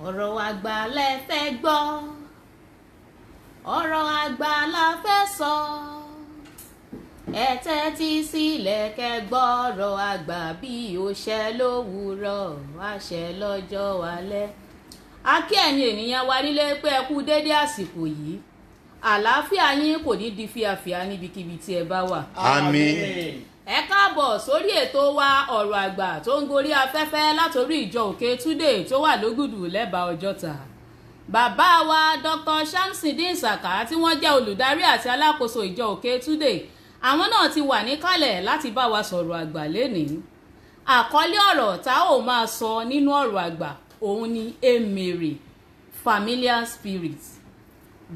ọ̀rọ̀ àgbà lẹ fẹ́ gbọ́, ọ̀rọ̀ àgbà la fẹ́ sọ, ẹ tẹ́tí sílẹ̀ kẹ́ gbọ́ ọ̀rọ̀ àgbà bí ó ṣẹ lówùúrọ̀ àṣẹ lọ́jọ́ alẹ́. A kí ẹ̀yin ènìyàn wa nílé pé ẹ kú dédé àsìkò yìí, àlàáfíà yín kò ní di fíafíà níbikíbi tí ẹ bá wà. Àmín. Ẹ káàbọ̀ sórí ètò wa ọ̀rọ̀ àgbà tó ń gorí afẹ́fẹ́ látòrí ìjọ Òkè Túdé tó wà lógùdù lẹ́bàá Ọjọ́ta. Bàbá wa Dr. Shamsindeen Saka tí wọ́n jẹ́ olùdarí àti alákòóso ìjọ Òkè Túdé, àwọn náà ti wà níkàlẹ̀ láti bá wa sọ̀rọ̀ àgbà lénìí. Àkọlé ọ̀rọ̀ tá ò máa sọ nínú ọ̀rọ̀ àgbà òun ni èmèrè, familiar spirit.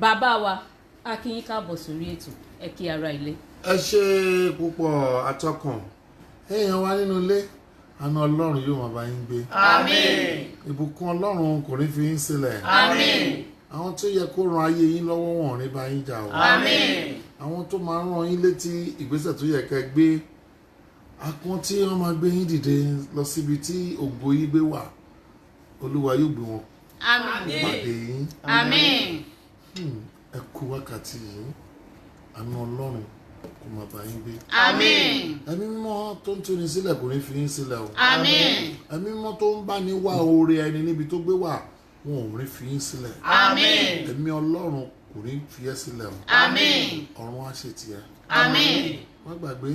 Bàbá wa, a kí yín káàbọ̀ sórí ètò, ẹ kí ara ilé. Ẹ ṣé púpọ̀ atọ́kùn. Èèyàn wá nínú ilé, àánú Ọlọ́run yóò máa bá yín gbé. Àmín. Ìbùkún Ọlọ́run kò ní fi yín sílẹ̀. Àmín. Àwọn tó yẹ kó ran ayé yín lọ́wọ́ wọn ò ní bá yín jà o. Àmín. Àwọn tó máa rán yín létí ìgbésẹ̀ tó yẹ kẹ́ gbé, àwọn tí wọ́n máa gbé yín dìde lọ síbi tí ògo yín gbé wà, Olúwa yóò gbé wọn Àmín. pàdé yín. Àmín. Ẹ kú wákàtí yìí, àánú Ọlọ́run kó máa bá yín gbé. Àmín. Ẹ̀mí mímọ́ tó ń túni sílẹ̀ kò ní fi yín sílẹ̀ o. Àmín. Ẹ̀mí mímọ́ tó ń bá ní wá oore ẹni níbi tó gbé wà, wọn ò ní fi yín sílẹ̀. Àmín. Ẹ̀mí Ọlọ́run kò ní fi ẹ́ sílẹ̀ o. Àmín. Ọ̀run á ṣe tiẹ̀. Àmín. Má gbàgbé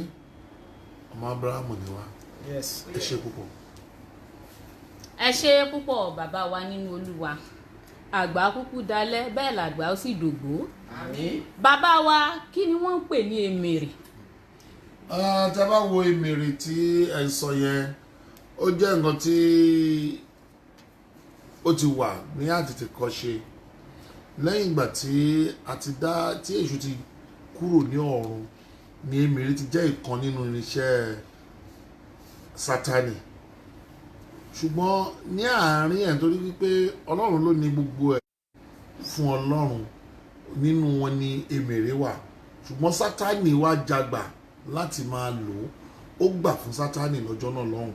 ọmọ Ábúráhámù ni wá. Yes. Ẹ ṣé púpọ̀. Ẹ ṣé púpọ̀ bàbá wa nínú Olúwa. Àgbà kúkú dalẹ̀ bẹ́ẹ̀ làgbà ó sì dògbó. Àmín. Bàbá wa, kí ni wọ́n ń pè ní èmèrè? Tá a bá wo èmèrè tí ẹ sọ yẹn, ó jẹ́ nǹkan tí ó ti wà ní àtètèkọ́ṣe lẹ́yìn ìgbà tí èṣù ti kúrò ní ọ̀run, ni èmèrè ti jẹ́ ìkan nínú irinṣẹ́ Sátánì. Ṣùgbọ́n ní àárín ẹ̀ torí wípé Ọlọ́run ló ní gbogbo ẹ̀ fún Ọlọ́run, nínú wọn ni èmèrè wà. Ṣùgbọ́n Sátánì wá jagbà láti máa lò ó gbà fún Sátánì lọ́jọ́ náà lọ́hùn.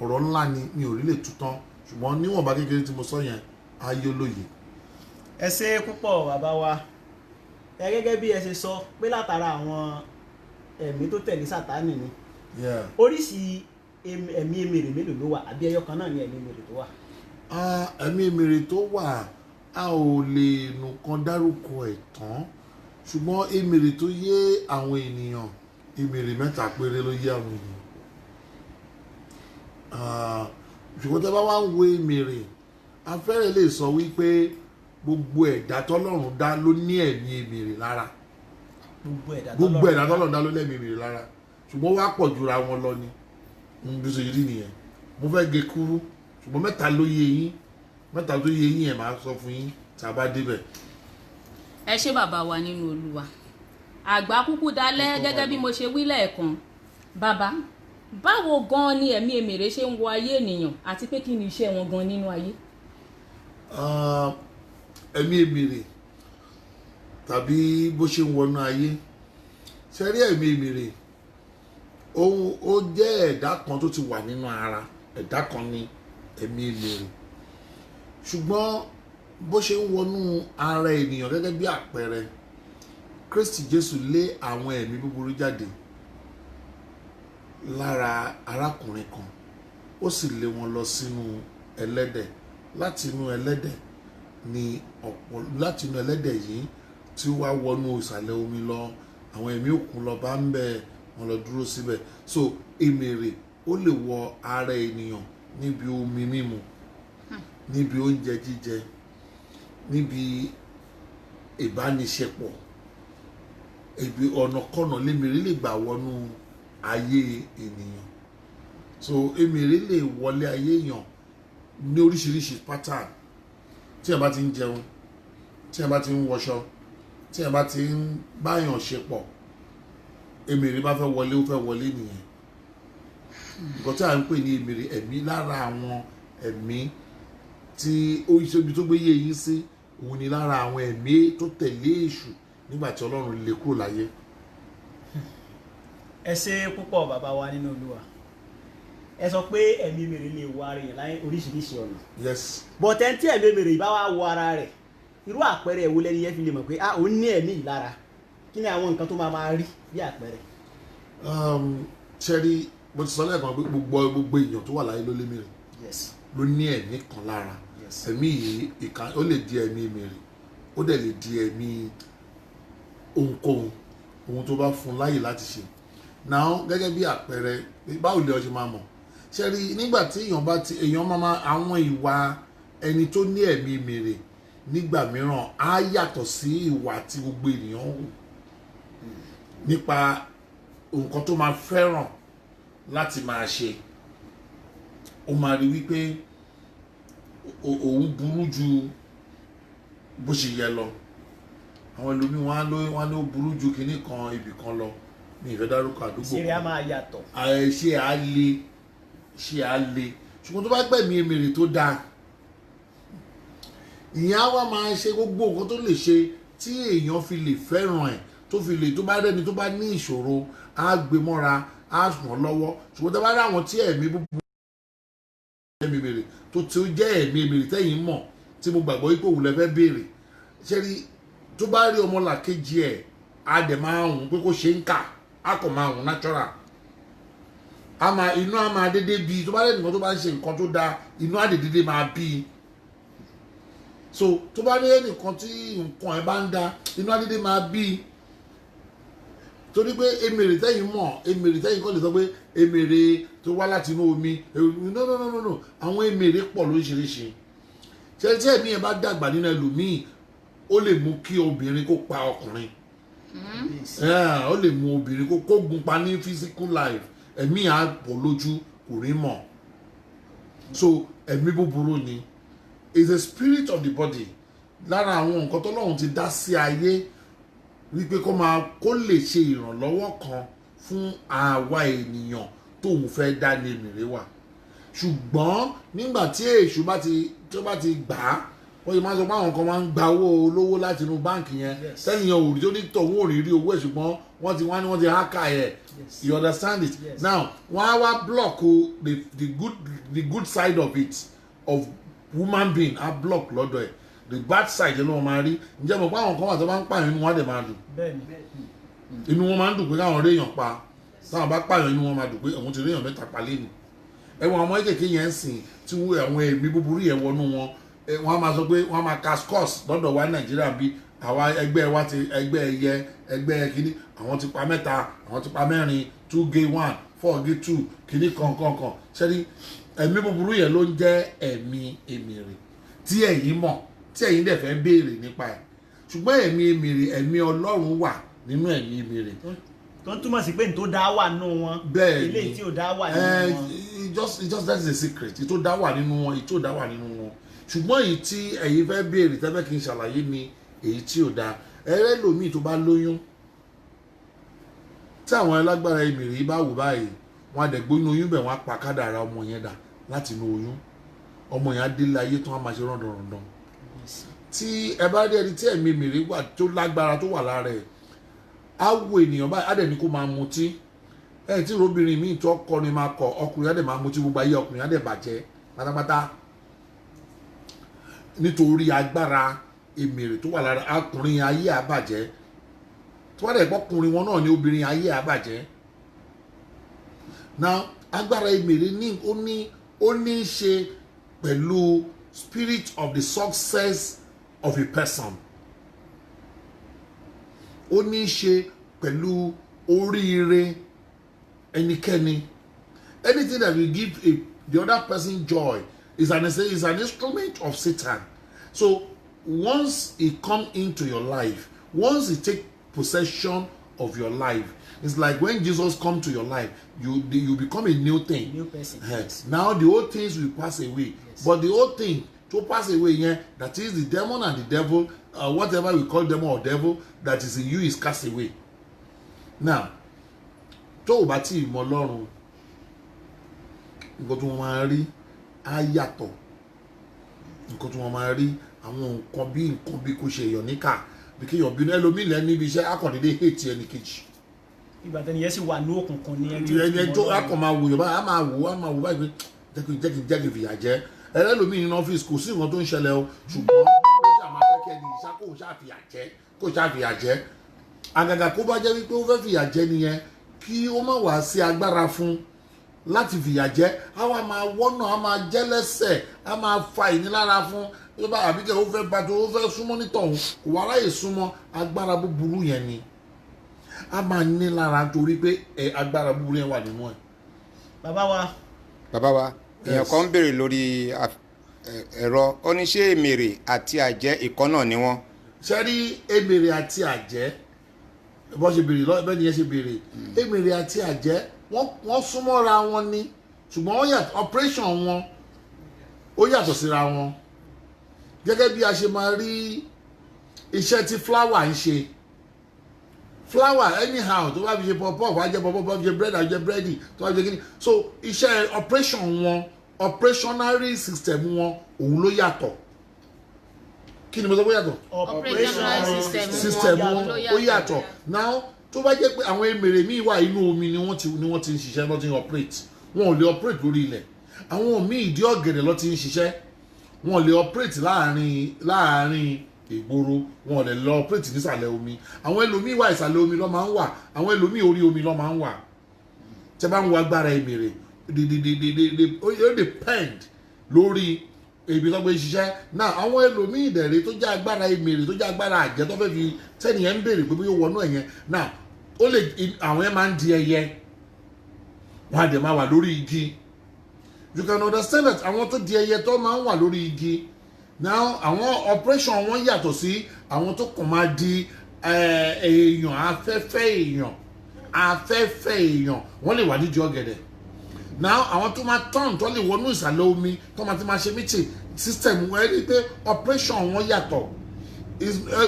Ọ̀rọ̀ ńlá ni mi ò rí lè tú tán, ṣùgbọ́n níwọ̀nba kékeré tí mo sọ yẹn ayé olóye. Ẹ ṣé púpọ̀ bàbá wa. Ẹ gẹ́gẹ́ bí ẹ ṣe sọ pé látara àwọn ẹ̀mí tó tẹ̀lé Sátánì ni. Oríṣi ẹ̀mí èmèrè mélòó ló wà, àbí ẹyọ kan náà ni ẹ̀mí èmèrè tó wà? Ẹ̀mí èmèrè tó wà, a ò lè nùkan dárúkọ ẹ̀ tán, ṣùgbọ́n èmèrè tó yé àwọn ènìyàn, èmèrè 3 péré ló yé àwọn ènìyàn. Ṣùgbọ́n tí a bá wá ń wo èmèrè, a fẹ́rẹ̀ lè sọ wípé gbogbo ẹ̀dá tọ́lọ́run dá ló ní ẹ̀mí èmèrè lára. Gbogbo ẹ̀dá tọ́lọ́run dá ló lẹ́mí èmèrè lára, ṣùgbọ́n wá pọ̀ jura wọn lọ ni. Bí so yìí nìyẹn, mo fẹ́ gé kúrú, ṣùgbọ́n 3 ló yé yín, 3 tó yé yín ẹ̀ máa sọ fún yín tí a bá débẹ̀. Ẹ ṣé bàbá wa nínú Olúwa. Àgbà kúkú dalẹ̀ gẹ́gẹ́ bí mo ṣe wí lẹ́ẹ̀kan. Bàbá, báwo gan ni ẹ̀mí èmèrè ṣe ń wọ ayé ènìyàn àti pé kí ni iṣẹ́ wọn gan nínú ayé? Ẹ̀mí èmèrè tàbí bó ṣe ń wọnú ayé, ṣe rí ẹ̀mí èmèrè, ó jẹ́ ẹ̀dá kan tó ti wà nínú ara, ẹ̀dá kan ni ẹ̀mí èmèrè. Ṣùgbọ́n bó ṣe ń wọnú ara ènìyàn gẹ́gẹ́ bí àpẹẹrẹ, Kristi Jésù lé àwọn ẹ̀mí búburú jáde lára arákùnrin kan, ó sì lé wọn lọ sínú ẹlẹ́dẹ̀. Láti inú ẹlẹ́dẹ̀ yìí tí wá wọnú ìsàlẹ̀ omi lọ, àwọn ẹ̀mí òkun lọ bá ń bẹ̀, wọn lọ dúró síbẹ̀. So èmèrè ó lè wọ ara ènìyàn níbi omi mímu, níbi oúnjẹ jíjẹ, níbi ìbániṣepọ̀, ibi ọ̀nàkọ́nà lèmèrè lè gbà wọnú ayé ènìyàn. So èmèrè lè wọlé ayé èèyàn ní oríṣiríṣi pattern. Tí ẹ bá ti ń jẹun, tí ẹ bá ti ń wọṣọ, tí ẹ bá ti ń báyàn ṣe pọ̀, èmèrè bá fẹ́ wọlé, ó fẹ́ wọlé nìyẹn. Nǹkan tí a ń pè ní èmèrè, ẹ̀mí lára àwọn ẹ̀mí tí ó ibi tó gbé yé yín sí, òun ni lára àwọn ẹ̀mí tó tẹ̀lé èṣù nígbà tí Ọlọ́run lé kúrò láyé. Ẹ ṣé púpọ̀ bàbá wa nínú Olúwa. ẹ sọ pé ẹ̀mí mèrè lè wọ ara yẹn láyé oríṣiríṣi ọ̀nà. yes. bọ̀tẹ́ tí ẹ̀mí mèrè bá wá wọ ara rẹ̀ irú àpẹẹrẹ wo lẹ́ni yẹn fi lè mọ̀ pé ó ní ẹ̀mí ìlara kí ni àwọn nǹkan tó máa rí bí àpẹẹrẹ. ṣẹ́rí mo ti sọ lẹ́ẹ̀kan pé gbogbo èèyàn tó wà láyé ló lémi rè yes. ló ní ẹ̀mí kan lára Yes. ẹ̀mí yìí ó lè di ẹ̀mí mèrè ó dẹ̀ lè di ẹ̀mí ohunkóhun ohun tó bá fún láyè láti ṣe now gẹ́gẹ́ bí àpẹẹrẹ báwo lè ọ ṣe máa mọ̀ ṣẹ́rí nígbà tí èèyàn máa àwọn ìwà ẹni tó ní ẹ̀mí mèrè nígbà mìíràn á yàtọ̀ sí ìwà tí gbogbo ènìyàn hù nípa nǹkan tó máa fẹ́ràn láti máa ṣe ó máa rí wípé òun burú ju bó ṣe yẹ lọ àwọn ẹlòmíín wọn á ló burú ju kinní kan ibì kan lọ ní ìfẹ́ dárúkọ àdúgbò ìṣeré á máa yàtọ̀. ṣé à le ṣùgbọ́n tó bá gbẹ̀mí emèrè tó dáa ìyẹn á wá máa ṣe gbogbo nǹkan tó lè ṣe tí èèyàn fi lè fẹ́ràn ẹ̀ tó bá rẹ́ni tó bá ní ìṣòro á gbé mọ́ra á ràn lọ́wọ́ ṣùgbọ́n tó bá rí àwọn tí ẹ̀mí búburú ẹ̀mí mèrè tó ti jẹ́ ẹ̀mí mèrè tẹ́yìn mọ̀ tí mo gbàgbọ́ wípé òun lè fẹ́ béèrè ṣé rí tó bá rí ọmọlàkejì ẹ̀ á dẹ̀ máa hùn pé kó ṣe ń kà á kàn máa hùn natural inú á máa dédé bí tó bá rí ẹnìkan tó bá ń ṣe nǹkan tó dáa inú á dédé máa bí so tó bá rí ẹnìkan tí nǹkan ẹ̀ bá ń da inú á dédé máa bí torí pé emèrè tẹ́yìn mọ̀ emèrè tẹ́yìn kọ́ lè sọ pé emèrè tó wá láti inú omi no àwọn emèrè pọ̀ lóríṣiríṣi ṣe tí ẹ̀mí ẹ̀ bá dàgbà nínú ẹlòmíì ó lè mú kí obìnrin kó pa ọkùnrin ó lè mú obìnrin kó gun pa ní physical life ẹ̀mí á bọ̀ lójú kò rí mọ̀ so ẹ̀mí búburú ni is a spirit of the body lára àwọn nǹkan tọ́lọ́run ti dá sí ayé wípé kó lè ṣe ìrànlọ́wọ́ kan fún àwa ènìyàn tóun fẹ́ dá ní èmìrè wà ṣùgbọ́n nígbà tí èṣù bá ti gbà á wọ́n yìí máa sọ pé àwọn kan máa ń gba owó olówó láti inú báǹkì yẹn sẹ́niyàn òrì tó ní tọ̀hún òrì rí owó ẹ̀ ṣùgbọ́n wọ́n ti hákà ẹ̀ you understand it now wọ́n á wá block the good side of it of woman being á block lọ́dọ̀ ẹ̀ the bad side ló wọn máa rí ǹjẹ́ mo pa àwọn kan wà tó bá ń pààyàn inú wọn á dẹ̀ máa dùn inú wọn máa ń dùn pé káwọn réèyàn pa táwọn bá pààyàn inú wọn máa dùn pé àwọn ti réèyàn mẹ́ta pa lẹ́nu ẹ̀wọ̀n àwọn kékeré yẹn ń sìn tí àwọn ẹ̀mí búburú yẹn wọnú wọn wọ́n á máa sọ pé wọ́n á máa cascos lọ́dọ̀ wa Nàìjíríà bí àwa ẹgbẹ́ ẹyẹ ẹgbẹ́ kínní àwọn ti pa mẹ́ta àwọn ti pa mẹ́rin 2 gay 1 4 gay 2 kínní kankan ṣẹ́ni ẹ̀mí búburú yẹn ló ń jẹ́ ẹ̀mí èmèrè tí ẹ̀yin mọ̀ tí ẹ̀yin dẹ̀ fẹ́ béèrè nípa ẹ̀ ṣùgbọ́n ẹ̀mí èmèrè ẹ̀mí Ọlọ́run wà nínú ẹ̀mí èmèrè. tó ń túmọ̀ sí pé ní tó dá wà nínú wọn eléyìí tí ò dá wà nínú wọn. it just that is a secret èyí tó dá wà nínú wọn èyí tó dá wà nínú wọn ṣùgbọ́n èyí tí ẹ̀yin fẹ́ béèrè tẹ́fẹ́ kí n ṣàlàyé ni èyí tí ò dá ẹrẹ́ lòmíì tó bá lóyún tí àwọn alágbára èmèrè yìí bá wò báyìí wọn á dẹ̀ gbóyún oyún bẹ̀ wọ́n á pa kádàrá ọmọ yẹn dà láti inú oyún ọmọ yẹn á délé ayé tó wọ́n á máa ṣe rọ̀ndọ̀rọ̀ndọ̀ tí ẹ bá rí ẹni tí ẹ̀mí mèrè wà tó lágbára tó wà lára ẹ̀ á wo ènìyàn báyìí á dẹ̀ ní kó máa mutí ẹ̀ tí obìnrin míì tó kọrin máa kọ ọkùnrin á dẹ̀ máa mutí gbogbo ayé ọkùnrin á dẹ̀ bàjẹ́ pátápátá nítorí agbára èmèrè tó wà lára ọkùnrin ayé àbàjẹ́ tí wọ́n dẹ̀ gbọ́kùnrin wọn náà ní obìnrin ayé àbàjẹ́ now agbára èmèrè ó ní í ṣe pẹ̀lú spirit of the success of a person ó ní í ṣe pẹ̀lú oríire ẹnikẹ́ni anything that will give the other person joy is an instrument of Satan so once he come into your life once he take possession of your life it's like when Jesus come to your life you become a new thing new person yes. Now the old things will pass away yes. But the old thing to pass away yeah, that is the demon and the devil whatever we call demon or devil that is in you is cast away now tó o bá tí ì mọ Ọlọ́run nǹkan tí wọ́n máa rí á yàtọ̀ nǹkan tí wọ́n máa rí àwọn nǹkan bí kò ṣe èèyàn níkà bí kéèyàn bínú ẹlòmíì lẹ́nu níbi iṣẹ́ akọ̀dédé hate ẹnì kejì ìgbà tẹ́ni yẹn sì wà ní òkùnkùn ní ẹni tó a kàn máa wò yọ báyìí a máa wò báyìí pé jẹ́kì fìyà jẹ ẹlẹ́lòmíì nínú ọ́fíìsì kò sí nǹkan tó ń ṣẹlẹ̀ o ṣùgbọ́n ó ṣàmà kẹ́kẹ́ ní ìṣá kó ṣàfìyà jẹ àgàgà kó bá jẹ́ wípé ó fẹ́ fìyà jẹ nìyẹn kí ó má wá sí agbára fún láti fìyà jẹ á wá máa wọ́nà á máa jẹ́ lẹ́sẹ̀ á máa fa ìnilára fún tó bá àbíkẹ́ ó fẹ́ bá tó ó fẹ́ súnmọ́ nítọ̀hún kò wá ráyè súnmọ́ agbára búburú yẹn ni a máa ní lára torí pé agbára búburú yẹn wà nínú ẹ̀. bàbá wa èèyàn kan ń béèrè lórí ẹ̀rọ ó ní ṣé èmèrè àti àjẹ́ ìkan náà ni wọ́n. ṣé rí èmèrè àti àjẹ́ bọ́n ṣe béèrè bẹ́ẹ̀ ni yẹn ṣe béèrè èmèrè àti àjẹ́ wọ́n súnmọ́ra wọn ni ṣùgbọ́n operation wọn ó yàtọ̀ síra wọn gẹ́gẹ́ bí a ṣe máa rí iṣẹ́ tí flower ń ṣe flower anyhow tó bá fi ṣe pọpọ wàá jẹ pọpọ bá fi ṣe bread àjẹ búrẹ́dì tó bá fi ṣe kíni so iṣẹ́ operation wọn operationary system wọn òun ló yàtọ̀ kí ni mo sọ pé yàtọ̀ operational system wọn ó yàtọ̀ now tó bá jẹ́ pé àwọn èmèrè míì wà inú omi ni wọ́n ti ń ṣiṣẹ́ lọ́ ti ń operate wọn ò lè operate lórí ilẹ̀ àwọn míì ìdí ọ̀gẹ̀dẹ̀ lọ́ ti ń ṣiṣẹ́ wọn ò lè operate láàárín ìgboro wọn ò lè lọ operate nísàlẹ̀ omi àwọn ẹlòmíì wà ìsàlẹ̀ omi lọ́ máa ń wà àwọn ẹlòmíì orí omi lọ́ máa ń wà tẹ́ bá ń wo agbára èmèrè ó depend lórí ibi tó gbé ṣiṣẹ́ náà àwọn ẹlòmíì ìdẹ̀rẹ̀ tó jẹ́ agbára èmèrè tó jẹ́ agbára àjẹ́ tó fẹ́ fi tẹ́nìyẹn ń béèrè pé bí yóò wọnú ẹ̀yẹn náà ó lè àwọn yẹn máa ń di ẹyẹ wọn á dẹ̀ máa wà lórí igi you can understand that àwọn tó di ẹyẹ tó máa ń wà lórí igi now àwọn operation wọn yàtọ̀ sí àwọn tó kàn máa di èèyàn afẹ́fẹ́ èèyàn wọ́n lè wà nídìí ọ̀gẹ̀dẹ̀ now àwọn tó máa turn tó lè wọnú ìsàlẹ̀ omi tó máa ti máa ṣe meeting system wọn rí pé operation wọn yàtọ̀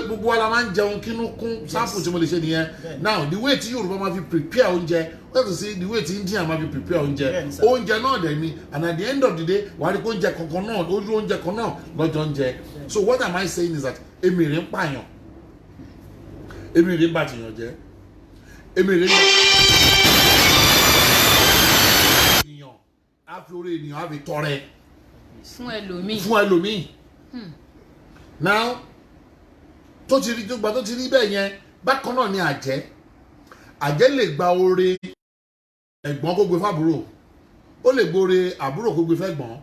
gbogbo wa la máa ń jẹun kínú kún sample tí mo lè ṣe nìyẹn now the way tí Yorùbá máa fi prepare oúnjẹ wọ́n ti sí the way tí India máa fi prepare oúnjẹ náà dẹ̀ ni and at the end of the day wàá rí pé oúnjẹ kankan náà ojú oúnjẹ kan náà lọ́jọ́ ń jẹ so what am I saying is that èmèrè ń pààyàn èmèrè ń bàtìyàn jẹ́ èmèrè ń ènìyàn á fi orí ènìyàn á fi tọrẹ fún ẹlòmíì now tó ti rí gbogbo tó ti rí bẹ́ẹ̀ yẹn bákan náà ni àjẹ́ lè gba oore ẹ̀gbọ́n kó gbé fábúrò ó lè gbóore àbúrò kó gbé fẹ́gbọ́n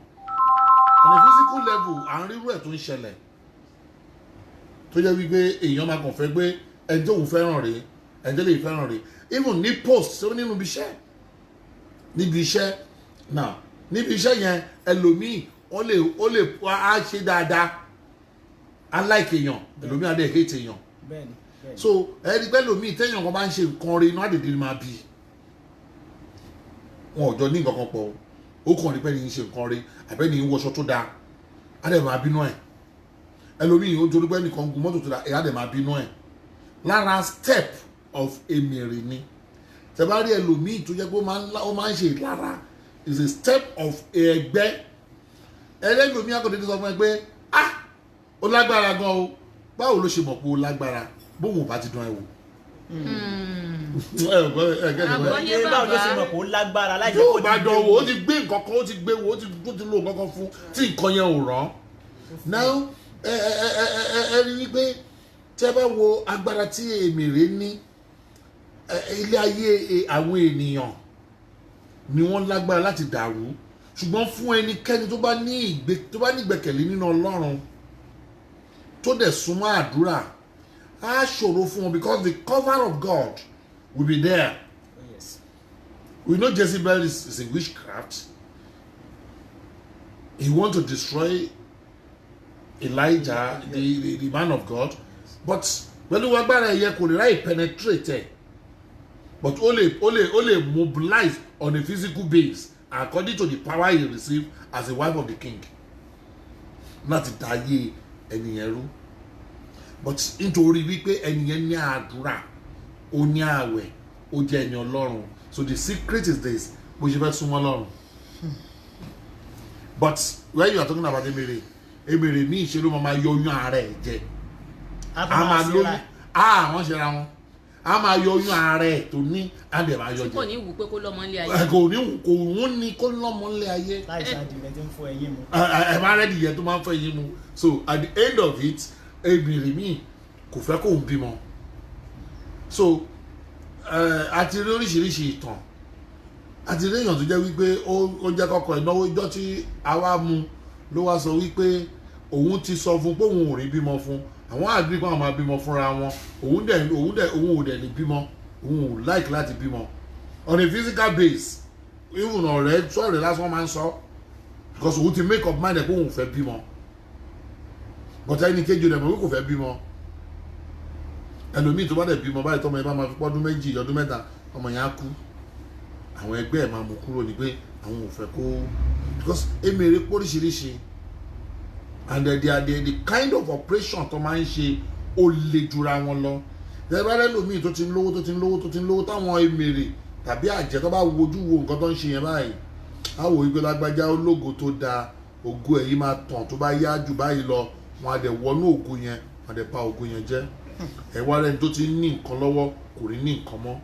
on a physical level à ń rírú ẹ̀ tó ń ṣẹlẹ̀ tó jẹ́ wípé èèyàn máa kàn fẹ́ gbé ẹni tó wù fẹ́ràn rèé ẹni tó lè fẹ́ràn rèé even ní post tó nínú níbi iṣẹ́ náà níbi iṣẹ́ yẹn ẹlòmíì ó lè á ṣe dáadáa unlike èèyàn ẹlòmíì adé hate èèyàn so ẹni pẹ́ lòmíì téèyàn kan bá ń ṣe nǹkan rí inú àdèdè máa bí wọn ò jọ ní nǹkan kan pọ̀ ó kàn rí pé ní í ṣe nǹkan rí àbẹ́ni ń wọṣọ tó dáa adé máa bínú ẹ̀ ẹlòmíì ó torí pé nìkan gun mọ́tò tó dáa adé máa bínú ẹ̀ lára step of èmèrè ni tẹ́ bá rí ẹlòmíì tó jẹ́ pé ó máa ń ṣe ìlara is a step of ẹgbẹ́ ẹlẹ́gbẹ̀mí akọ̀dé sọ fún ẹ pé ó lágbára gan o báwo ló ṣe mọ̀ pé ó lágbára bóun ò bá ti dán ẹ wò. báwo ló ṣe mọ̀ pé ó lágbára láì jẹ́ yóò bá dán wò ó ti gbé nǹkan kan ó ti gbé wò ó ti lo nǹkan kan fún tí nǹkan yẹn ò rán. now ẹ rí i pé tí ẹ bá wo agbára tí èmèrè ní ilé ayé àwọn ènìyàn ni wọ́n lágbára láti dàrú ṣùgbọ́n fún ẹnikẹ́ni tó bá ní ìgbẹ́kẹ̀lé nínú Ọlọ́run tó dẹ̀ súnmọ́ àdúrà á ṣòro fún wọn because the cover of God will be there. Oh, yes. We know Jezebel is a witchcraft. He want to destroy Elijah, the man of God, but pẹ̀lú agbára ẹ̀yẹ kò lè ráyè penetrate ẹ̀ but ó lè mobilize on a physical base according to the power he received as a wife of the king láti dáyé ẹnìyẹn rú but nítorí wípé ẹnìyẹn ní àdúrà ó ní ààwẹ̀ ó jẹ́ ẹni Ọlọ́run so the secret is this bó ṣe fẹ́ súnmọ́ Ọlọ́run but when you are talking about èmèrè ní ìṣe ló máa yọ oyún ara ẹ̀ jẹ a máa lóyún wọ́n ṣe ra wọn a máa yọ oyún ara ẹ̀ tó ní á dẹ̀ máa yọ jẹ. kò ní wù pé kó lọ́mọ ilé ayé. kò wọ́n ní kó lọ́mọ ilé ayé. láìsí adìyẹ tí ń fọ ẹyin mu. ẹ máa rẹ́ẹ̀dì yẹn tó máa ń fọ ẹyin mu so at the end of it ebìnrin mi kò fẹ́ kó ń bímọ so àti rí oríṣiríṣi ìtàn àti rí èèyàn tó jẹ́ wípé ó jẹ́ kọ́kọ́ ìnáwó ìjọ tí àwa mu ló wá sọ wípé òun ti sọ fún pé òun ò rí bímọ fún àwọn àgbẹ̀ kan máa bímọ fúnra wọn òun ò dẹ̀ lè bímọ òun ò like láti bímọ on a physical base even ọ̀rẹ́ sọ̀rọ̀ lásán máa ń sọ because òun ti make up mind ẹ̀ pé òun ò fẹ́ bímọ but ẹni kejì rẹ̀ mọ̀ pé kò fẹ́ bímọ ẹlòmíì tó bá dẹ̀ bímọ báyìí tọmọ ẹ bá máa fi pọ́dún méjì ọdún mẹ́ta ọmọ yẹn á kú àwọn ẹgbẹ́ ẹ̀ máa mú kúrò ní pé àwọn ò fẹ́ kó because emèrè póríṣiríṣi and the kind of operation tó máa ń ṣe ó le jura wọn lọ ẹgbẹ́ ẹlòmíì tó ti ń lówó táwọn emèrè tàbí àjẹ́ tó bá wojú wo nǹkan tó ń ṣe yẹn báyìí á wò wípé lágbájá ológo tó da ògo ẹ̀ yìí máa tàn tó bá yá jù báyìí lọ wọn á dẹ̀ wọnú ògo yẹn wọn á dẹ̀ bà ògo yẹn jẹ́ ẹ̀wá rẹ̀ tó ti ń ní nǹkan lọ́wọ́ kò ní ní nǹkan mọ́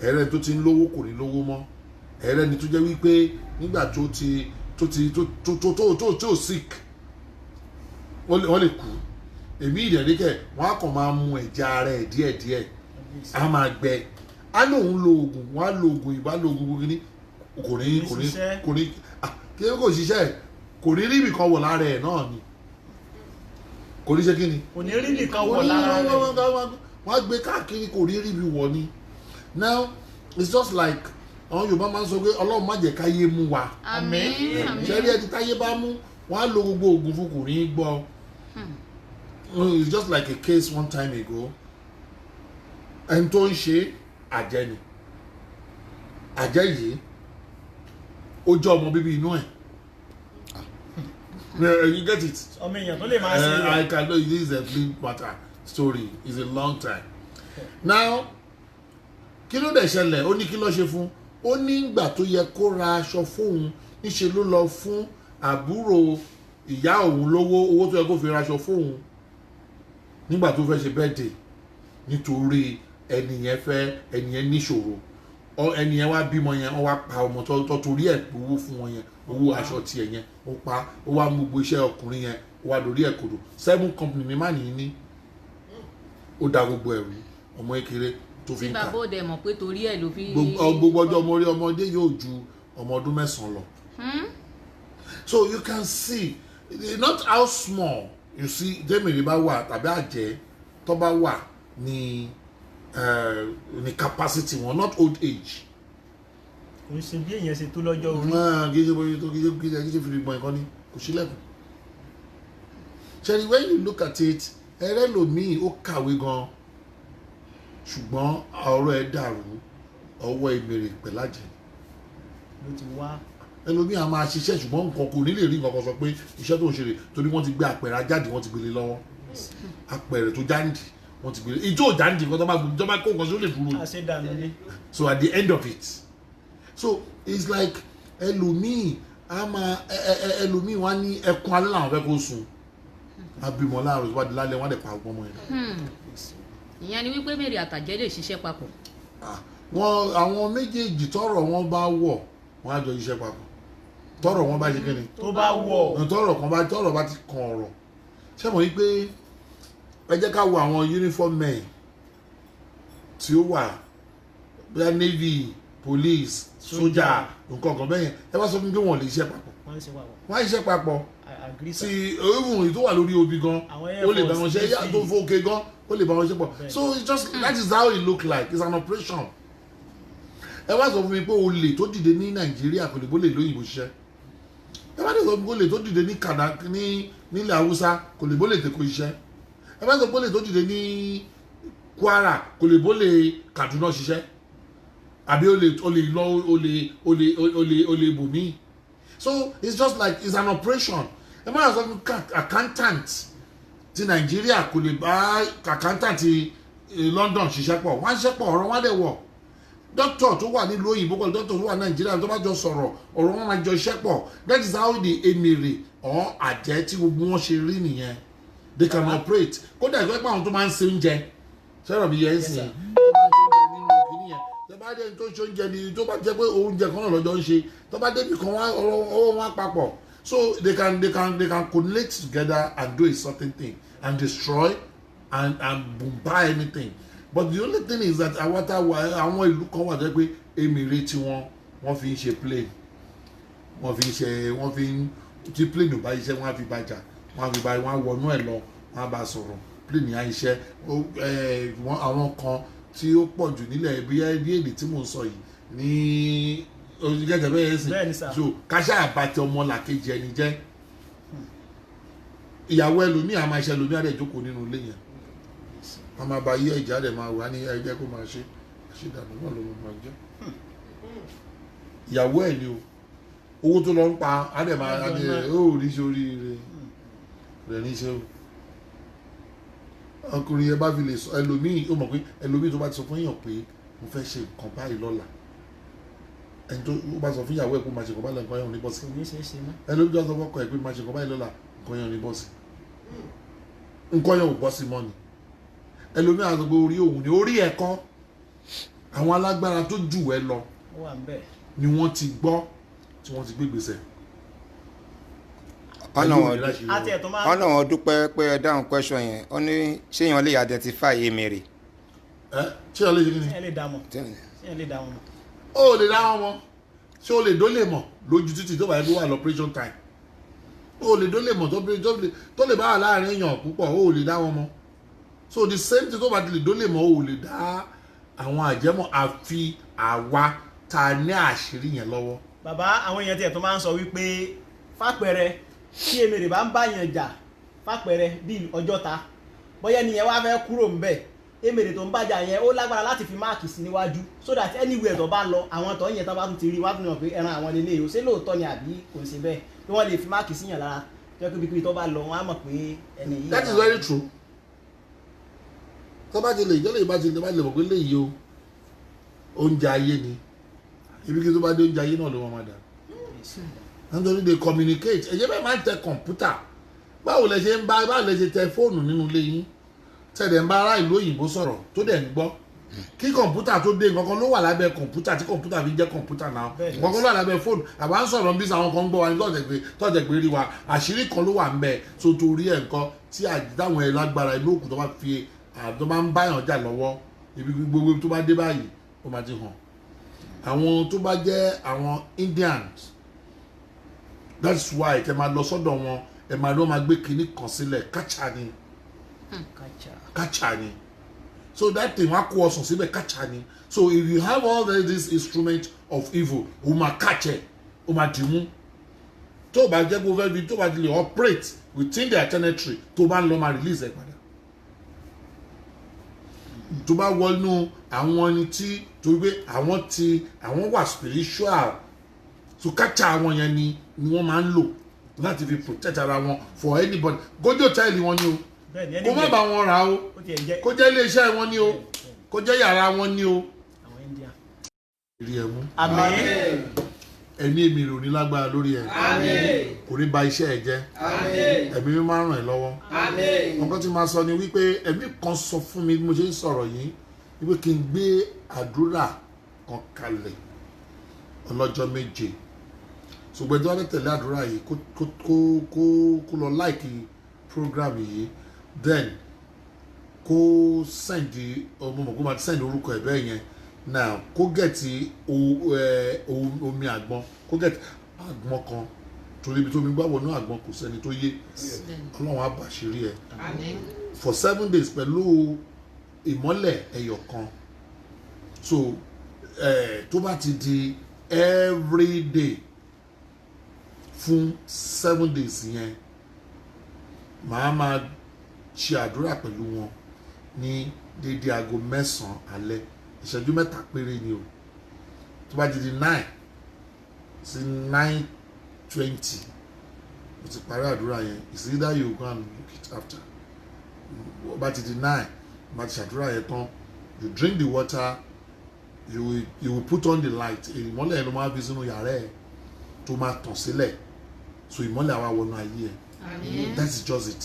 ẹ̀rẹ́ tó ti ń lówó kò ní lówó mọ́ ẹ̀rẹ́ ni tó jẹ́ wípé nígbà tó sick wọ́n lè kú èmi ìdẹ̀ríkẹ̀ wọ́n á kàn máa mu ẹ̀jẹ̀ ara ẹ̀ díẹ̀díẹ̀ á máa gbẹ á lóun lo oògùn wọ́n á lo oògùn ìbá lo oògùn gbogbo ní kò ní kí ló kò ṣiṣẹ́ kò ní rí ibìkan wọ̀ lára ẹ̀ náà ni kò ní ṣe kí ni kò ní rí ibìkan wọ̀ lára rẹ̀ wọ́n á gbé káàkiri kò ní rí ibi wọ̀ ni now it's just like àwọn Yorùbá máa ń sọ pé Ọlọ́run má jẹ́ káyé mú wa àmín àmín ṣẹ́rí ẹni táyé bá mú wọ́n á lo gbogbo oògùn fún kò ní gbọ́ it's just like a case one time ago ẹni tó ń ṣe àjẹ́ ni àjẹ́ yìí ó jẹ́ ọmọ bíbí inú ẹ̀ you get it. ọmọ èèyàn tó lè máa ṣe I can know this is a big matter story it's a long time now kí ló dẹ̀ ṣẹlẹ̀ ó ní kí ló ṣe fún ó ní ìgbà tó yẹ kó ra aṣọ fóun níṣe ló lọ fún àbúrò ìyá òun lówó owó tó yẹ kó fi ra aṣọ fóun nígbà tó fẹ́ ṣe birthday nítorí ẹni yẹn níṣòro ẹni yẹn wá bímọ yẹn wọ́n wá pa ọmọ tó torí ẹ̀ gbowó fún wọn yẹn owó aṣọ tiẹ̀ yẹn ó pa ó wá mú gbogbo iṣẹ́ ọkùnrin yẹn ó wá lórí ẹ̀ kodò 7 company ní má nìyí ní ó da gbogbo ẹ̀rù ọmọ kékeré tó fi ń kà tí bàbá òde mọ̀ pé torí ẹ̀ ló fi. gbogbo ọjọ́ ọmọ orí ọmọdé yóò ju ọmọ ọdún 9 lọ. So you can see not how small you see jẹ́mìrì bá wà tàbí àjẹ́ tó bá wà ní capacity wọn not old age. kò ń ṣe bí èèyàn ṣe tó lọ́jọ́ orí. kì í ṣe bóyá tó kì í ṣe fi gbọ̀n nǹkan ni kò sí lẹ́kùn. ṣẹ́ni when you look at it ẹrẹ́ lòmíì ó kàwé gan-an ṣùgbọ́n ọ̀rọ̀ ẹ̀ dàrú ọwọ́ ìbèrè pẹ̀lájẹ́ ló ti wá. ẹlòmíì a máa ṣiṣẹ́ ṣùgbọ́n nǹkan kò ní lè rí nǹkan kan sọ pé iṣẹ́ tó ń ṣe rè torí wọ́n ti gbé àpẹẹrẹ ajáde wọ́n ti gbélé lọ́wọ́ àpẹẹrẹ tó jáǹdì wọ́n ti gbélé ìjọ jáǹdì nǹkan tó bá gbé ìjọba kó nǹkan sí ó lè dúró. àṣedànù ni. So at the end of it so it's like ẹlòmíì a máa ẹlòmíì wá ní ẹkún alẹ́ làwọn fẹ́ kó sùn abimọ láàárọ̀ ìwádìí lálẹ́ wọ́n á dẹ̀ pa ọgbọ́n yẹn. ìyẹn ni wípé mèrè àtàjẹ́ lè ṣiṣẹ́ papọ̀. wọn àwọn méjèèjì tọ́rọ̀ wọn bá wọ̀ wọ́n á jọ iṣẹ́ papọ̀ tọ́rọ̀ wọn bá ṣe kí ni. tó bá wọ̀. tọ́rọ̀ bá ti kan ọ̀rọ̀ ṣé mo rí pé ẹ jẹ́ ká wo àwọn uniform men tí ó wà bíi navy police sójà nǹkan kan bẹ́yẹn ẹ bá sọ fún mi pé wọ́n lè ṣiṣẹ́ papọ̀ wọ́n á ṣiṣẹ́ papọ̀ tí òun tó wà lórí obì gan ó lè bá wọn ṣe tó fòkè gan ó lè bá wọn ṣe pọ̀ so it's just that is how it look like it's an operation ẹ wá sọ fún mi pé olè tó dìde ní Nàìjíríà kò lè bó lè lóyìnbó ṣiṣẹ́ ẹ wá sọ fún mi pé olè tó dìde ní nílẹ̀ Haúsá kò lè bó lè tẹ̀kọ̀ iṣẹ́ ẹ wá sọ fún mi pé olè tó dìde ní Kwara kò lè bó lè Kaduna ṣiṣẹ́ àbí olè bòmí so it's just like it's an operation ẹ máa sọ fún accountant ti Nàìjíríà kò lè bá accountant ti London ṣiṣẹ́ pọ̀ wọ́n á ṣiṣẹ́ pọ̀ ọ̀rọ̀ wọn á dẹ̀ wọ̀ doctor tó wà nílùú òyìnbó pẹ̀lú doctor tó wà Nàìjíríà tó bá jọ sọ̀rọ̀ ọ̀rọ̀ wọn máa jọ iṣẹ́ pọ̀ that is how the emèrè or àjẹ́ tí gbogbo wọn ṣe rí nìyẹn they can operate kódà ìgbẹ́ pé àwọn tó máa ń ṣe oúnjẹ sọ̀rọ̀ bí yẹn ń sìn bá dé tó ń ṣe oúnjẹ ni tó bá jẹ́ pé oúnjẹ kan náà lọ́jọ́ ń ṣe tó bá débi kan ọwọ́ wọn papọ̀ so they can connect together and do a certain thing and destroy and buy anything but the only thing is that àwọn ìlú kan wà jẹ́ pé emire tí wọ́n fi ń ṣe plane wọ́n fi ń tí plane ò bá iṣẹ́ wọ́n á fi bàjá wọ́n á wọnú ẹ̀ lọ wọ́n á bá sọ̀rọ̀ plane yà iṣẹ́ àwọn kan tí ó pọ̀ jù nílẹ̀ bí èdè tí mò ń sọ yìí ní gẹ́gẹ́ bẹ́ẹ̀ sì so káṣá àbàtì ọmọ làkejì ẹni jẹ́ ìyàwó ẹlòmíì àmà iṣẹ́ ẹlòmíì àdẹ̀ jókòó nínú ilé yẹn wọ́n máa bá yí ẹ̀jẹ̀ àdẹ̀ máa wà ní ẹgbẹ́ kó máa ṣe àṣedànù náà ló máa jẹ́ ìyàwó ẹ̀ ni o owó tó lọ ń pa àdẹ̀ máa ní ẹ̀ ó rí sórí rẹ̀ níṣẹ́ o ọkùnrin yẹn bá fi lè sọ ẹlòmíì ó mọ̀ pé ẹlòmíì tó bá ti sọ fún èèyàn pé mo fẹ́ ṣe nǹkan báyìí lọ́la ẹni tó bá sọ fún ìyàwó ẹ̀ pé máa ṣe nǹkan báyìí nǹkan yẹn ò ní bọ́ sí ẹlòmíì tó sọ fún ọkọ ẹ̀ pé máa ṣe nǹkan báyìí lọ́la nǹkan yẹn ò ní bọ́ sí nǹkan yẹn ò bọ́ sí mọ́ ni ẹlòmíì àti gbogbo orí òun ni orí ẹ̀kọ́ àwọn alágbára tó jù ẹ lọ ni wọ́n ti gbọ́ tí wọ́n ti gbé gbèsè ọ̀nà wọn dúpẹ́ pé ẹ dáhùn question yẹn ó ní ṣé èèyàn lè identify emèrè. ṣé èèyàn lè ṣe kí ni. ẹ lè dá mọ̀ ẹ lè dá wọn mọ̀. ó lè dá wọn mọ̀ ṣé o lè dólè mọ̀ lójú títì tó bá yẹ kó wà lọ́pẹ́rẹ́ṣọ̀n time ó lè dólè mọ̀ tó lè bá wà láàrin èèyàn púpọ̀ ó lè dá wọn mọ̀ so the same thing tó bá ti lè dólè mọ̀ ó lè dá àwọn àjẹmọ́ àfi àwa ta ní àṣírí yẹn lọ́wọ́. bàbá àwọn èèyàn tiẹ̀ tó máa ń sọ wípé fàpẹẹrẹ tí emèrè bá ń báyàn jà fàpẹẹrẹ bíi Ọjọ́ta bóyá nìyẹn wá fẹ́ kúrò ńbẹ̀ emèrè tó ń bájà yẹn ó lágbára láti fi máàkì sí níwájú so that anywhere tó bá lọ àwọn tó ń yẹn tó bá tún ti rí wá tún yàn pé ẹran àwọn lélẹ̀ yìí ó ṣe lóòótọ́ ni àbí kò sí bẹ́ẹ̀ pé wọ́n lè fi máàkì sí yàn lára jẹ́ pé bíi tó bá lọ wọ́n á mọ̀ pé ẹni yìí. that is very true tó bá ti lè ìjọ́lẹ̀ ìbá ti lè mọ̀ pé léyìí o oúnjẹ ayé ni ibi kí tó bá dé oúnjẹ ayé náà ló wọ́n máa dà nítorí they communicate ẹ̀jẹ̀ bẹ́ẹ̀ máa ń tẹ kọ̀ǹpútà báwo lẹ ṣe tẹ fóònù nínú ilé yín tẹ̀dẹ̀ ń bá ará ìlú òyìnbó sọ̀rọ̀ tó dẹ̀ ń gbọ́ kí kọ̀ǹpútà tó dé nǹkan kan ló wà lábẹ́ kọ̀ǹpútà tí kọ̀ǹpútà fi jẹ́ kọ̀ǹpútà náà nǹkan kan ló wà lábẹ́ fóònù àbá ń sọ̀rọ̀ bí àwọn kan ń gbọ́ wa ní tọ́jẹ̀ pé rí wa àṣírí kan ló wà ń bẹ̀ so torí ẹ̀ nǹkan tí àdáwọn ẹ̀ lágbára inú òkú tó bá fi tó bá ń báyàn jà lọ́wọ́ ibi gbogbo tó bá dé báyìí ó máa ti hàn àwọn tó bá jẹ́ àwọn Indians that's why ẹ máa lọ sọ́dọ̀ wọn ẹ máa lọ máa gbé kinní kan sílẹ̀ káchà ni so that thing wá kó ọsàn síbẹ̀ káchà ni so if you have all these instruments of evil o máa catch ẹ o máa dì mú tó bá jẹ́ pé o fẹ́ fi tó bá ti lè operate within their territory tó bá ń lọ máa release ẹ padà tó bá wọnú àwọn ẹni tí torí pé àwọn wà spiritual so káchà àwọn yẹn ni wọ́n máa ń lò láti fi protect ara wọn for anybody gójó táìlì wọn ni o kó má bá wọn rà o kó jẹ́ iléeṣẹ́ wọn ni o kó jẹ́ yàrá wọn ni o. ìrì ẹ̀ mú ẹ̀mí èmi rò ní lágbára lórí ẹ̀ kò ní ba iṣẹ́ ẹ̀ jẹ́ ẹ̀mí mi máa ń ràn ẹ́ lọ́wọ́ nǹkan tí màá sọ ni wípé ẹ̀mí kan sọ fún mi bí mo ṣe ń sọ̀rọ̀ yìí wípé kí n gbé àdúrà kan kalẹ̀ ọlọ́jọ́ 7 ṣùgbọ́n tí wọ́n fẹ́ tẹ̀lé àdúrà yìí kó lọ láìkì program yìí then kó sẹ́ndì ọmọ mọ̀ kó máa sẹ́ndì orúkọ ẹ̀ bẹ́ẹ̀ yẹn now kó gẹ̀tì omi àgbọn kó gẹ̀tì àgbọn kan torí ibi tó mi gbá wọnú àgbọn kò sẹ́ni tó yé ọlọ́run á bàṣírí ẹ̀ for 7 days pẹ̀lú ìmọ́lẹ̀ ẹyọ kan so tó bá ti di every day fún 7 days yẹn màá máa ṣe àdúrà pẹ̀lú wọn ní dédé aago 9 alẹ́ ìṣẹ́jú 3 péré ni o tó bá di 9 sí 9:20 mo ti parí àdúrà yẹn it's either you go and look it after bá ti di 9 bá ti ṣàdúrà yẹn tán you drink the water you will put on the light ìmọ́lẹ̀ yẹn ló máa fi sínú yàrá ẹ̀ tó máa tàn sílẹ̀ so ìmọ́lẹ̀ àwa wọnú ayé ẹ̀ that's just it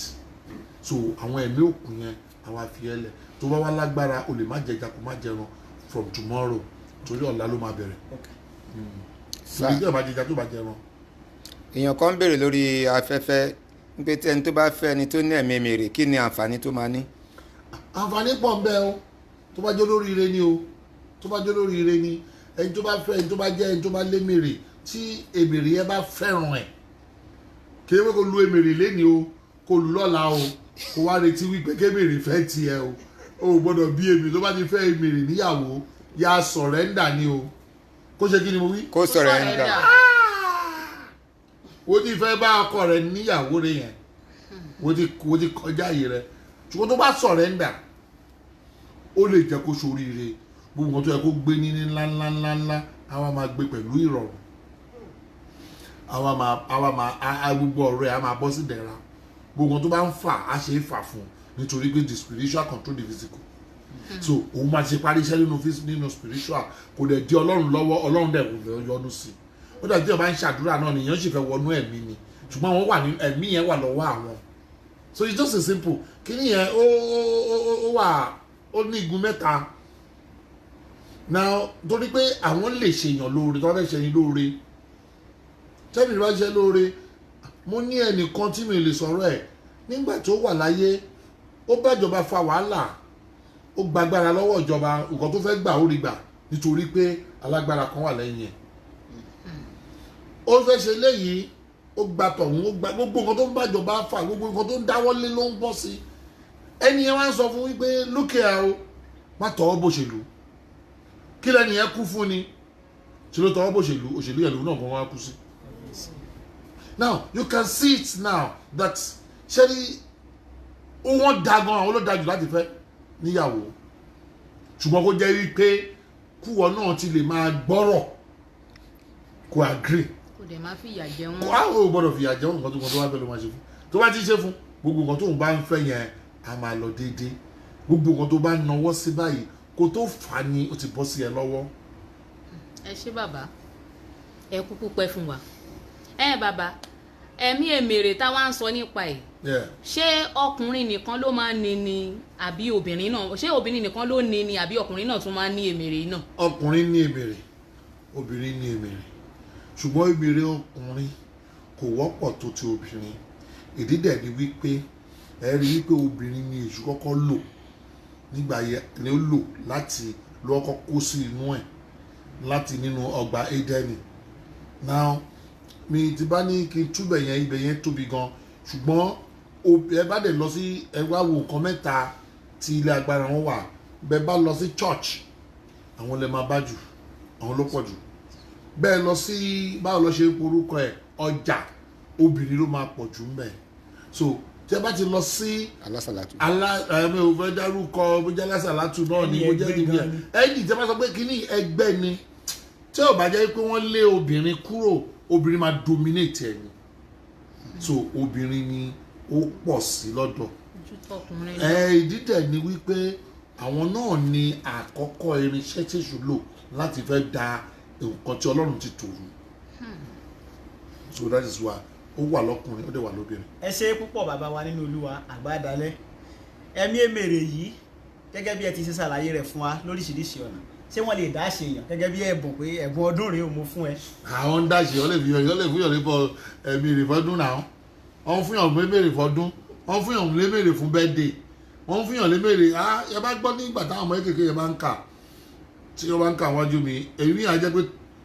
so àwọn ẹ̀mí òkun yẹn àwa fi ẹ̀ lẹ̀ tó bá wá lágbára o lè má jẹja kó má jẹran from tomorrow torí ọ̀la ló máa bẹ̀rẹ̀ Sir. torí tí ẹ̀ bá jẹjà tó bá jẹran. èèyàn kan béèrè lórí afẹ́fẹ́ pé tí ẹni tó bá fẹ́ ẹni tó ní ẹ̀mí mèrè kí ni àǹfààní tó máa ní. àǹfààní pọ̀ ń bẹ o tó bá jẹ́ lóríire ni o tó bá jẹ́ lóríire ni ẹni tó bá fẹ́ ẹni tó bá jẹ́ ẹni tó bá lé mèrè tí èmèrè yẹn bá fẹ́ràn ẹ̀ kí ewé kó lu èmèrè léni o kó lu lọ́la o kó wá retí wípé kémèrè fẹ́ tiẹ̀ o ò gbọ́dọ̀ bí èmèrè tó bá ti fẹ́ èmèrè níyàwó ya sọ̀rẹ́ndà ni o kó ṣe kí ni mo wí. kó sọ̀rọ̀ ẹ̀ ń dà. wo ti fẹ́ bá ọkọ rẹ níyàwó rẹ yẹn wo ti kọjá yìí rẹ ṣùgbọ́n tó bá sọ̀rẹ́ndà ó lè jẹ́ kó ṣoríire gbogbo nǹkan tó yẹ kó gbé ní ńláńláńláńlá àwa máa gbé pẹ̀lú ìrọ̀rùn àwa máa gbogbo ọ̀rọ̀ ẹ̀ á máa bọ́ sí dẹ̀ra gbogbo nǹkan tó bá ń fà á ṣe é fà fún nítorí pé the spiritual control the physical so òun máa ṣe parí iṣẹ́ nínú spiritual kò dẹ̀ di ọlọ́run lọ́wọ́ ọlọ́run dẹ̀ kò fẹ́ yọ́nú sí i ó dàbí tí ọba ń ṣàdúrà náà nìyẹn sì fẹ́ wọnú ẹ̀mí ni ṣùgbọ́n àwọn wà ní ẹ̀mí yẹn wà lọ́wọ́ àwọn so it's just a simple kíní yẹn ó ní igun mẹ́ta now torí pé àwọn lè ṣèyàn lóore tí wọ́n fẹ́ ṣẹyìn lóore tẹ́mi bá ṣe lóore mo ní ẹnìkan tí mi lè sọ̀rọ̀ ẹ̀ nígbà tó wà láyé ó bá ìjọba fa wàhálà ó gbàgbára lọ́wọ́ ìjọba nǹkan tó fẹ́ gbà ó rí gbà nítorí pé alágbára kan wà lẹ́yìn ẹ̀ ó fẹ́ ṣe léyìí ó gba tọ̀hún ó gba gbogbo nǹkan tó ń bàjọba fà gbogbo nǹkan tó ń dáwọ́lé ló ń bọ́ sí ẹni yẹn wá ń sọ fún wípé lókè ẹ o má tọwọ́ bòṣèlú kí lẹ́ni yẹn kú fún ni ṣe ló tọwọ́ bòṣèlú òṣèlú yẹn lòun náà kan wá kú sí. Now you can see it now that ṣẹ́ni wọ́n da gan àwọn olódàjù láti fẹ́ níyàwó ṣùgbọ́n kó jẹ́ wípé kúwọ náà ti lè máa gbọ́rọ̀ kó agree kò dẹ̀ máa fìyà jẹ wọ́n. kó àwọn ò gbọ́dọ̀ fìyà jẹ wọ́n nǹkan tó wá fẹ́ ló máa ṣe fún tó bá ti ṣe fún gbogbo nǹkan tó ń bá ń fẹ́ yẹn a máa lọ déédéé gbogbo nǹkan tó bá ń nawọ́ sí báyìí kó tó fà á ni ó ti bọ́ sí ẹ lọ́wọ́. ẹ ṣé bàbá ẹ kúkú pẹ́ fún wa bàbá ẹ̀mí èmèrè táwa ń sọ nípa ẹ̀ ṣé ọkùnrin nìkan ló máa ń ní ni àbí obìnrin náà ṣé obìnrin nìkan ló ní ni àbí ọkùnrin náà tún máa ń ní èmèrè náà. ọkùnrin ní èmèrè obìnrin ní èmèrè ṣùgbọ́n èmèrè ọkùnrin kò wọ́pọ̀ tó ti obìnrin ìdí dẹ̀ ni wípé ẹ rí wípé obìnrin ni èṣù kọ́kọ́ lò nígbà yẹn ni ó lò láti lọ́kọ́ kó sí inú ẹ̀ láti nínú ọgbà Édẹ́nì now mi ti bá ní kí n túbẹ̀ yẹn ibẹ̀ yẹn tóbi gan ṣùgbọ́n ẹ bá dẹ̀ lọ sí ẹ wá wo nǹkan mẹ́ta tí ilé agbára wọn wà bẹ́ẹ̀ bá lọ sí church àwọn lè máa bá jù àwọn ló pọ̀ jù bẹ́ẹ̀ lọ sí báwo lọ ṣe orúkọ ẹ̀ ọjà obìnrin ló máa pọ̀ jù ńbẹ̀ so tí ẹ bá ti lọ sí alásàlátù ẹ̀mí ò fẹ́ dárúkọ bó jẹ́ alásàlátù náà ni bó jẹ́ nìyẹn ẹ̀yìn tí ẹ bá sọ pé kíní ẹgbẹ́ ni tí ò bá jẹ́ pé wọ́n lé obìnrin kúrò obìnrin máa dominate ẹni so obìnrin ni ó pọ̀ sí lọ́dọ̀ ìdí dẹ̀ ni wípé àwọn náà ni àkọ́kọ́ irinṣẹ́ tẹ̀sù lò láti fẹ́ da nǹkan tí Ọlọ́run ti tòrò so that is why ó wà lọ́kùnrin ó dẹ̀ wà lóbìnrin. ẹ ṣe púpọ̀ bàbá wa nínú Olúwa àgbàdalẹ̀ ẹ̀mí èmèrè yìí gẹ́gẹ́ bí ẹ ti ṣe ṣàlàyé rẹ̀ fún wa lóríṣiríṣi ọ̀nà ṣé wọ́n lè dá ṣe èèyàn gẹ́gẹ́ bí ẹ̀bùn pé ẹ̀bùn ọdún rèé mo fún ẹ. àwọn ń dáṣe ọ lè fi yàn lébọ ẹ̀mí ìrìfọ́dún náà wọ́n fún yàn lémèrè fọ́dún wọ́n fún yàn lémèrè fún bẹ́ẹ̀dẹ̀ wọ́n fún yàn lémèrè ẹ bá gbọ́ nígbà táwọn ọmọ kékeré yẹn bá ń kà tí wọ́n bá ń kà wájú mi èyí yàn jẹ́ pé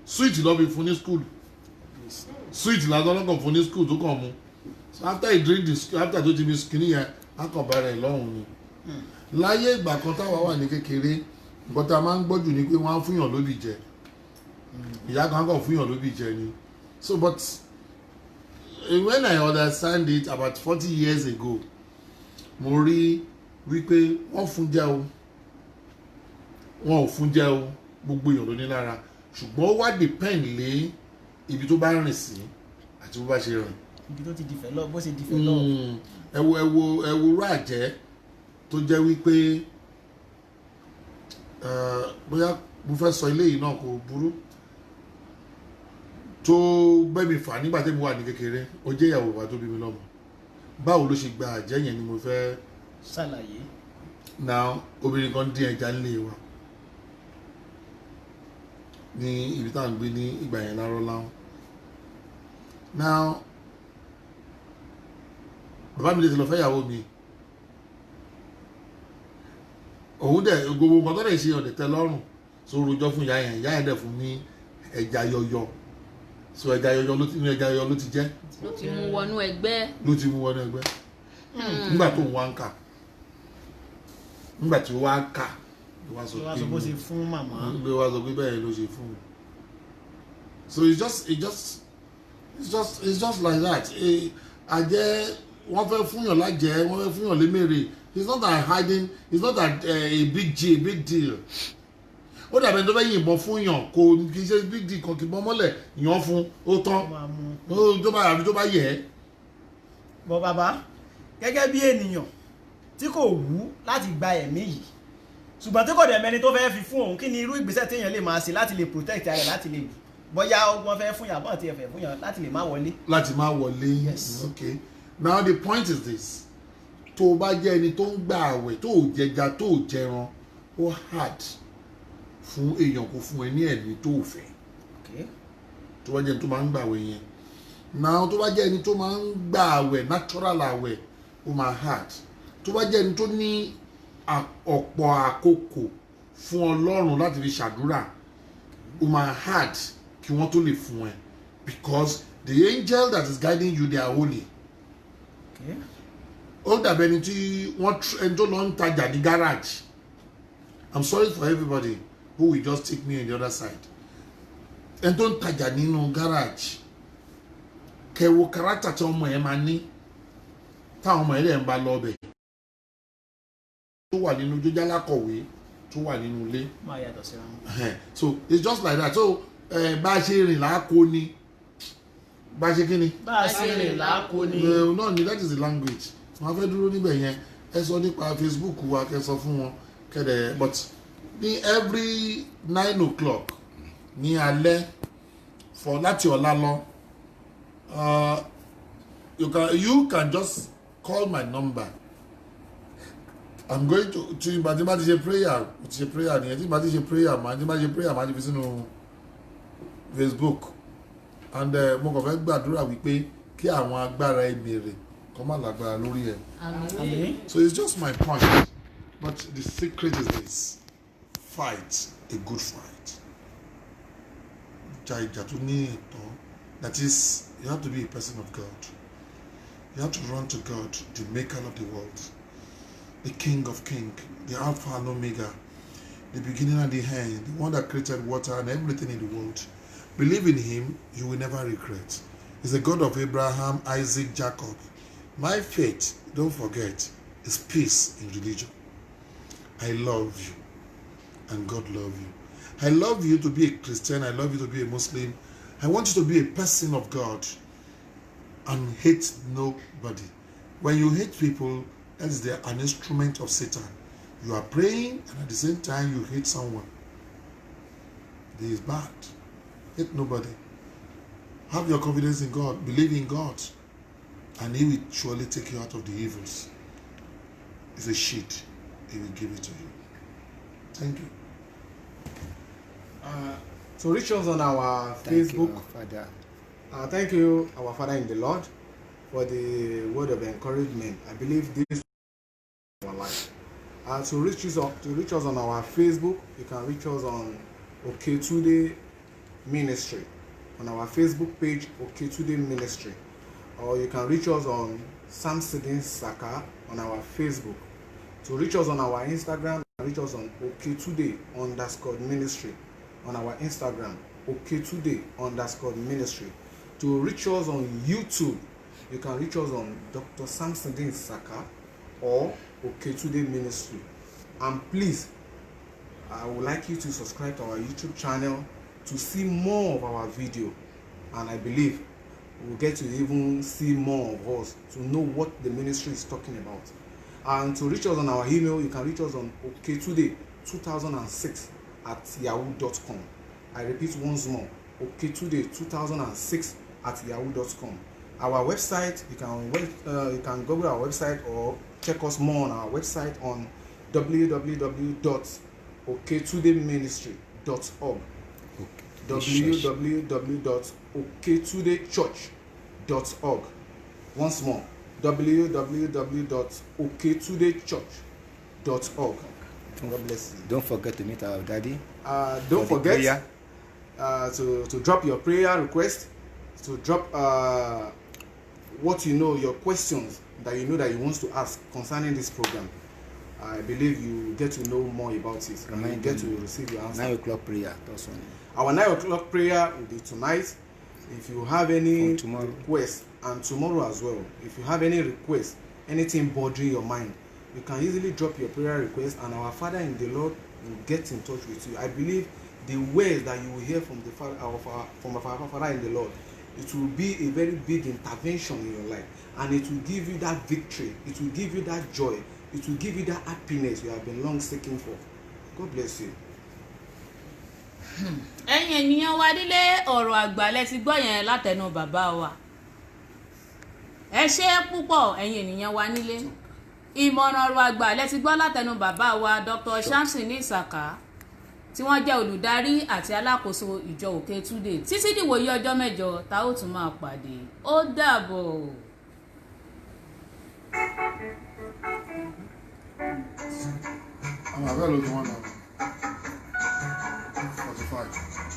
sweet lọ́ fi fún ní school sweet lásán lọ́kàn fún ní school tó kàn mú after he drink the after tó ti mi skinny yẹn á kàn bẹ̀rẹ̀ lọ́hùn ni láyé ìgbà kan táwa wà ní kékeré nǹkan tá a máa ń gbọ́jù ni pé wọ́n á fúnyàn lóbì jẹ ìyá kan kàn fúnyàn lóbì jẹ ni so but when I understand it about 40 years ago mo rí wípé wọ́n fún jẹ o wọn ò fún jẹ o gbogbo èèyàn ló ní lára ṣùgbọ́n ó wá depend lé ibi tó bá rìn sí àti bó bá ṣe rìn. ibi tó ti develop bó ṣe develop. ẹ wo ráàjẹ́ tó jẹ́ wípé bóyá mo fẹ́ sọ ilé yìí náà kò burú tó bẹ́mi fà nígbà tí mo wà ní kékeré ó jẹ́ ìyàwó bàbá tó bí mi lọ́mọ báwo ló ṣe gba àjẹ́ yẹn ni mo fẹ́ ṣàlàyé. now obìnrin kan dín ẹja nílé wa ní ibi tá à ń gbé ní ìgbà yẹn lárọ́ láwọn. Now bàbá mi lè ti lọ fẹ́ ìyàwó mi, òun dẹ̀ gbogbo nǹkan tó dẹ̀ ṣe ọ̀dẹ̀ tẹ́ lọ́rùn, so rojọ́ fún ìyá yẹn dẹ̀ fún ní ẹja yọyọ, so ẹja yọyọ ló ti jẹ́, ló ti mú wọnú ẹgbẹ́. Nígbà tó ń wá ń kà, nígbà tí ó wá ń kà ló wá sọ Ló wá pé sọ bó ṣe fún màmá. ló wá sọ pé bẹ́ẹ̀ ló ṣe fún un. So it's just like that. Àjẹ́ wọ́n fẹ́ fúnyàn lájẹ́, wọ́n fẹ́ fúnyàn lémèrè. It's not that hiding, it's not that a big deal. Ó dàbí ẹni tó fẹ́ yìnbọn fúnyàn kò kì í ṣe big deal kan kì í bọ́ mọ́lẹ̀ yàn fún ó tán tó bá yẹ ẹ́. Bọ́ bàbá gẹ́gẹ́ bí ènìyàn tí kò wù láti gba ẹ̀mí yìí, ṣùgbọ́n tí kò dẹ̀ mẹ́ni tó fẹ́ fi fún òun, kí ni irú ìgbésẹ̀ téèyàn lè máa ṣe láti lè protect ara rẹ̀, láti lè bóyá wọ́n fẹ́ fún yàn bọ́n ti ẹ̀fẹ̀ fún yàn láti lè má wọlé. Láti má wọlé. Yes. Okay. Now the point is this: tó o bá jẹ́ ẹni tó ń gba àwẹ̀ tó ò jẹja tó ò jẹran, ó hard fún èèyàn kó fún ẹ ní ẹ̀mí tó ò fẹ́. Okay. Tó bá jẹ́ ẹni tó máa ń gba àwẹ̀ yẹn. Now tó bá jẹ́ ẹni tó máa ń gba àwẹ̀ natural àwẹ̀, ó máa hard. Tó bá jẹ́ ẹni tó ní ọ̀pọ̀ àkókò fún Ọlọ́run láti fi ṣàdúrà, ó máa hard kí wọ́n tó lè fún ẹ, because the angel that is guiding you, they are holy. Okay. Ó dàbí ẹni tí ẹni tó lọ ń tajà ní garage. I'm sorry for everybody who will just take me on the other side. Ẹni tó ń tajà nínú garage, kẹwo character tí ọmọ ẹ máa ní táwọn ọmọ ẹ lè ń bá lọ bẹ̀. Tó wà nínú jójá lákọ̀wé tó wà nínú ilé. Máa yàtọ̀ síra wọn. So it's just like that. So bá a ṣe rìn láàkó ni, bá a ṣe kí ni. Bá a ṣe rìn láàkó ni. No, that is the language. Wọ́n fẹ́ dúró níbẹ̀ yẹn, ẹ sọ nípa Facebook wa, kẹ sọ fún wọn kẹ́dẹ̀, but ní every 9 o'clock ní alẹ́ for láti ọ̀la lọ, you can just call my number. I'm going to ìgbà tí bá ti ṣe prayer nìyẹn, tí bá ti ṣe prayer máa ti fi sínú Facebook, and mo kàn fẹ́ gbàdúrà wípé kí àwọn agbára ìbèrè kó má lágbára lórí ẹ. Àmín. So it's just my point, but the secret is this: fight a good fight. Ìjà tó ní ẹ̀tọ́, that is, you have to be a person of God. You have to run to God, the maker of the world, the King of Kings, the Alpha and Omega, the beginning and the end, the one that created water and everything in the world. Believe in him, you will never regret. He's the God of Abraham, Isaac, Jacob. My faith, don't forget, is peace in religion. I love you, and God love you. I love you to be a Christian. I love you to be a Muslim. I want you to be a person of God and hate nobody. When you hate people, that is an instrument of Satan. You are praying, and at the same time, you hate someone. This is bad. Hate nobody. Have your confidence in God. Believe in God. And he will surely take you out of the evils. It's a sheet. He will give it to you. Thank you. To reach us on our Facebook. Thank you, our Father in the Lord, for the word of encouragement. I believe this is our life. To reach us on our Facebook, you can reach us on Oketude Ministry, on our Facebook page, Oketude Ministry, or you can reach us on Samsidin Saka on our Facebook. To reach us on our Instagram, reach us on Oketude_ministry on our Instagram, Oketude_ministry. To reach us on YouTube, you can reach us on Dr. Samsidin Saka or Oketude Ministry. And please, I would like you to subscribe to our YouTube channel to see more of our video, and I believe we'll get to even see more of us to know what the ministry is talking about. And to reach us on our email, you can reach us on oketude2006@yahoo.com. I repeat once more, oketude2006@yahoo.com. Our website, you can Google our website or check us more on our website on www.oketudeministry.org. www.oketudechurch.org. Once more, www.oketudechurch.org. God bless you. Don't forget to meet our daddy. Don't forget to drop your prayer request, to drop what you know, your questions that you know that you want to ask concerning this program. I believe you get to know more about it and you get to receive your answer. 9 o'clock prayer. Also. Our 9 o'clock prayer will be tonight. If you have any requests, and tomorrow as well, if you have any requests, anything bothering your mind, you can easily drop your prayer request and our Father in the Lord will get in touch with you. I believe the words that you will hear from our Father in the Lord, it will be a very big intervention in your life, and it will give you that victory, it will give you that joy, it will give you that happiness you have been long seeking for. God bless you. ẹ̀yin ènìyàn wa nílé ọ̀rọ̀ àgbà lẹ ti gbọ́ yẹn látẹnu bàbá wa. ẹ ṣé púpọ̀ ẹ̀yin ènìyàn wa nílé. ìmọ̀ràn ọ̀rọ̀ àgbà lẹ ti gbọ́ látẹnu bàbá wa Dr. Shamson Isaka tí wọ́n jẹ́ olùdarí àti alákòóso ìjọ Òkè Túdé. títí dìwòye ọjọ́ mẹ́jọ tá ó tún máa pàdé. ó dàbọ̀. I'm available to 1 hour. 45.